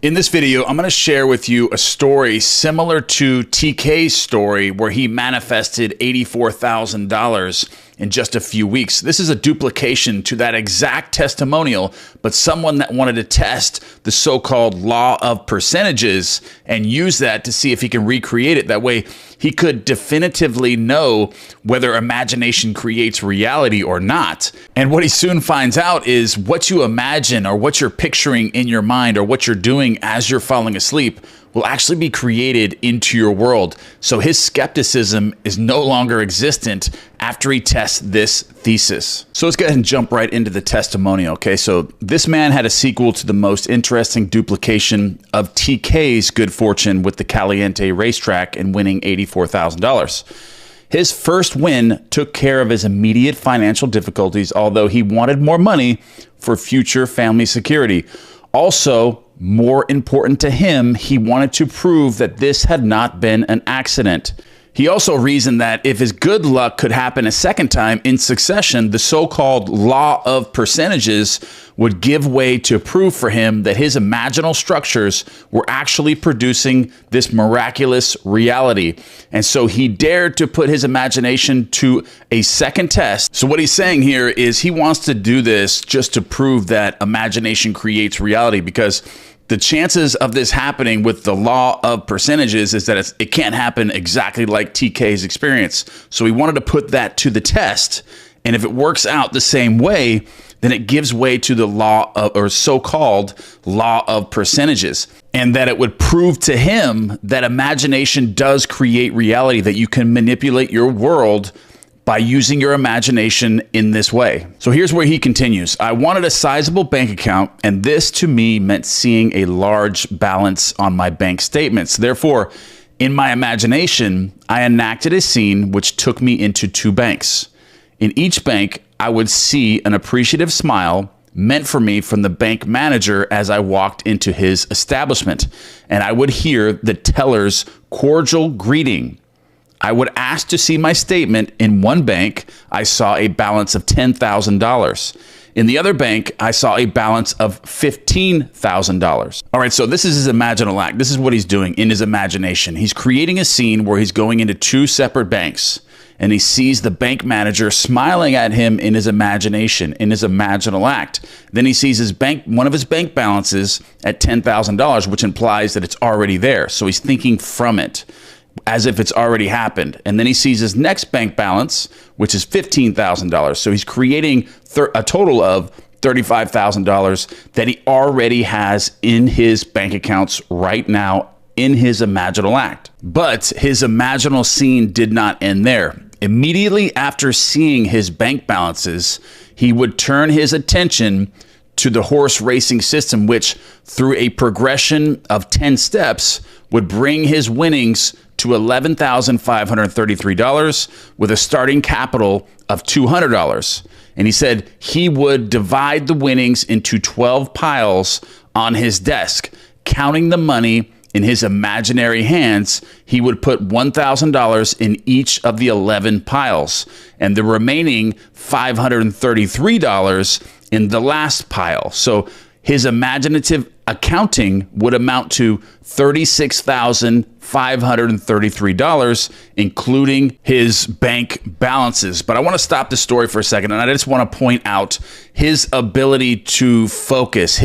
In this video, I'm going to share with you a story similar to TK's story where he manifested $84,000 in just a few weeks. This is a duplication to that exact testimonial, but someone that wanted to test the so-called law of percentages and use that to see if he can recreate it. That way, he could definitively know whether imagination creates reality or not. And what he soon finds out is what you imagine or what you're picturing in your mind or what you're doing as you're falling asleep will actually be created into your world. So his skepticism is no longer existent after he tests this thesis. So let's go ahead and jump right into the testimonial, okay? So this man had a sequel to the most interesting duplication of TK's good fortune with the Caliente racetrack and winning $84,000. His first win took care of his immediate financial difficulties, although he wanted more money for future family security. Also, more important to him, he wanted to prove that this had not been an accident. He also reasoned that if his good luck could happen a second time in succession, the so-called law of percentages would give way to prove for him that his imaginal structures were actually producing this miraculous reality. And so he dared to put his imagination to a second test. So what he's saying here is he wants to do this just to prove that imagination creates reality, because the chances of this happening with the law of percentages is that it can't happen exactly like TK's experience. So he wanted to put that to the test. And if it works out the same way, then it gives way to the law of, or so-called law of percentages. And that it would prove to him that imagination does create reality, that you can manipulate your world by using your imagination in this way. So here's where he continues. I wanted a sizable bank account, and this to me meant seeing a large balance on my bank statements. Therefore, in my imagination, I enacted a scene which took me into two banks. In each bank, I would see an appreciative smile meant for me from the bank manager as I walked into his establishment, and I would hear the teller's cordial greeting. I would ask to see my statement. In one bank, I saw a balance of $10,000. In the other bank, I saw a balance of $15,000. All right, so this is his imaginal act. This is what he's doing in his imagination. He's creating a scene where he's going into two separate banks, and he sees the bank manager smiling at him in his imagination, in his imaginal act. Then he sees one of his bank balances at $10,000, which implies that it's already there. So he's thinking from it, as if it's already happened. And then he sees his next bank balance, which is $15,000. So he's creating a total of $35,000 that he already has in his bank accounts right now in his imaginal act. But his imaginal scene did not end there. Immediately after seeing his bank balances, he would turn his attention to the horse racing system, which through a progression of 10 steps would bring his winnings to $11,533 with a starting capital of $200. And he said he would divide the winnings into 12 piles on his desk. Counting the money in his imaginary hands, he would put $1,000 in each of the 11 piles, and the remaining $533 in the last pile. So his imaginative accounting would amount to $36,533, including his bank balances. But I want to stop the story for a second, and I just want to point out his ability to focus,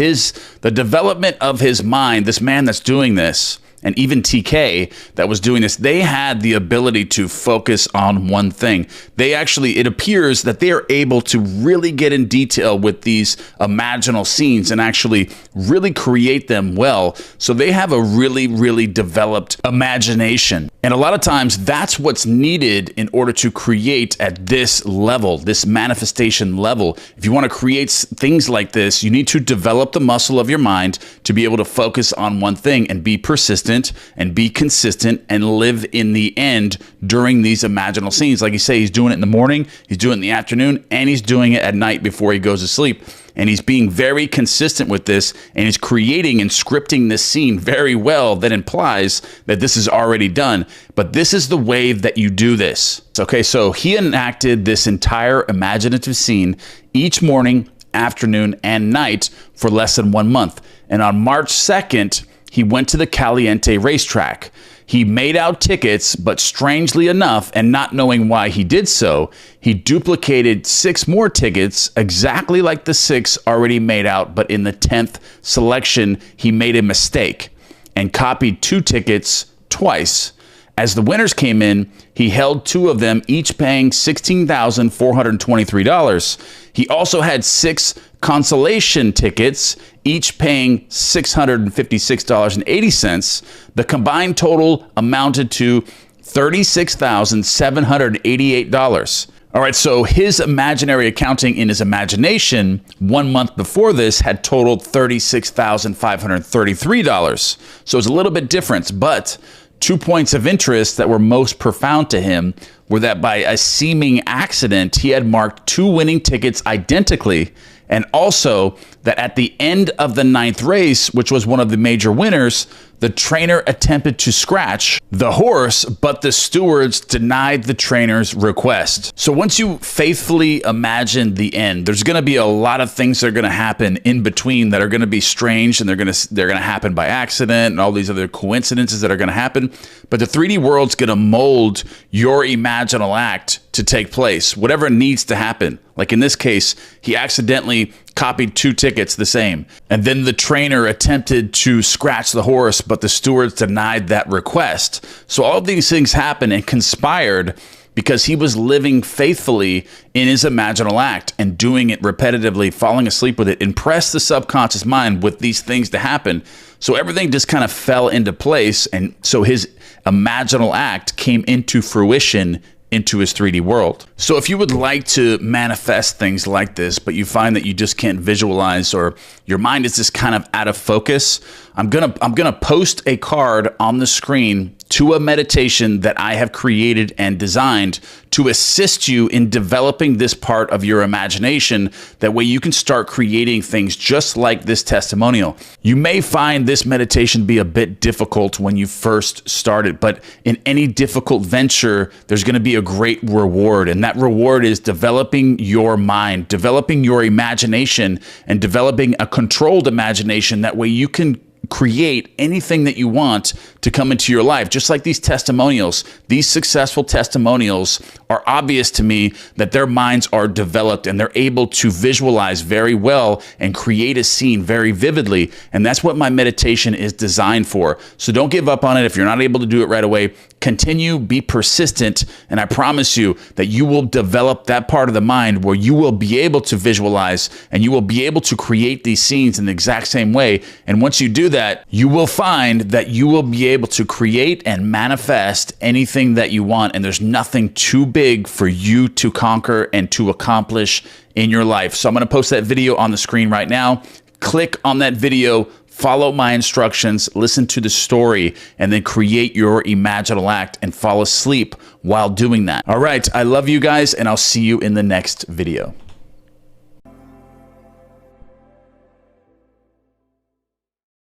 the development of his mind. This man that's doing this, and even TK that was doing this, they had the ability to focus on one thing. It appears that they are able to really get in detail with these imaginal scenes and actually really create them well. So they have a really, really developed imagination. And a lot of times that's what's needed in order to create at this level, this manifestation level. If you want to create things like this, you need to develop the muscle of your mind to be able to focus on one thing and be persistent and be consistent and live in the end during these imaginal scenes. Like you say, he's doing it in the morning, he's doing it in the afternoon, and he's doing it at night before he goes to sleep. And he's being very consistent with this, and he's creating and scripting this scene very well that implies that this is already done. But this is the way that you do this. Okay, so he enacted this entire imaginative scene each morning, afternoon, and night for less than 1 month. And on March 2nd, he went to the Caliente racetrack. He made out tickets, but strangely enough, and not knowing why he did so, he duplicated 6 more tickets exactly like the 6 already made out, but in the 10th selection, he made a mistake and copied 2 tickets twice. As the winners came in, he held 2 of them, each paying $16,423. He also had 6 consolation tickets, each paying $656.80. The combined total amounted to $36,788. All right, so his imaginary accounting in his imagination 1 month before this had totaled $36,533. So it's a little bit different, but 2 points of interest that were most profound to him were that by a seeming accident, he had marked 2 winning tickets identically, and also that at the end of the 9th race, which was one of the major winners, the trainer attempted to scratch the horse, but the stewards denied the trainer's request. So once you faithfully imagine the end, there's going to be a lot of things that are going to happen in between that are going to be strange, and they're going to happen by accident, and all these other coincidences that are going to happen. But the 3D world's going to mold your imaginal act to take place, whatever needs to happen. Like in this case, he accidentally copied 2 tickets the same, and then the trainer attempted to scratch the horse, but the stewards denied that request. So all of these things happened and conspired because he was living faithfully in his imaginal act and doing it repetitively, falling asleep with it, impressed the subconscious mind with these things to happen. So everything just kind of fell into place, and so his imaginal act came into fruition into his 3D world. So if you would like to manifest things like this, but you find that you just can't visualize, or your mind is just kind of out of focus, I'm gonna post a card on the screen to a meditation that I have created and designed to assist you in developing this part of your imagination. That way you can start creating things just like this testimonial. You may find this meditation be a bit difficult when you first start it, but in any difficult venture, there's going to be a great reward. And that reward is developing your mind, developing your imagination, and developing a controlled imagination. That way you can create anything that you want to come into your life. Just like these testimonials, these successful testimonials are obvious to me that their minds are developed and they're able to visualize very well and create a scene very vividly. And that's what my meditation is designed for. So don't give up on it. If you're not able to do it right away, continue, be persistent, and I promise you that you will develop that part of the mind where you will be able to visualize and you will be able to create these scenes in the exact same way. And once you do that, you will find that you will be able to create and manifest anything that you want, and there's nothing too big for you to conquer and to accomplish in your life. So I'm going to post that video on the screen right now. Click on that video, follow my instructions, listen to the story, and then create your imaginal act and fall asleep while doing that. All right, I love you guys, and I'll see you in the next video.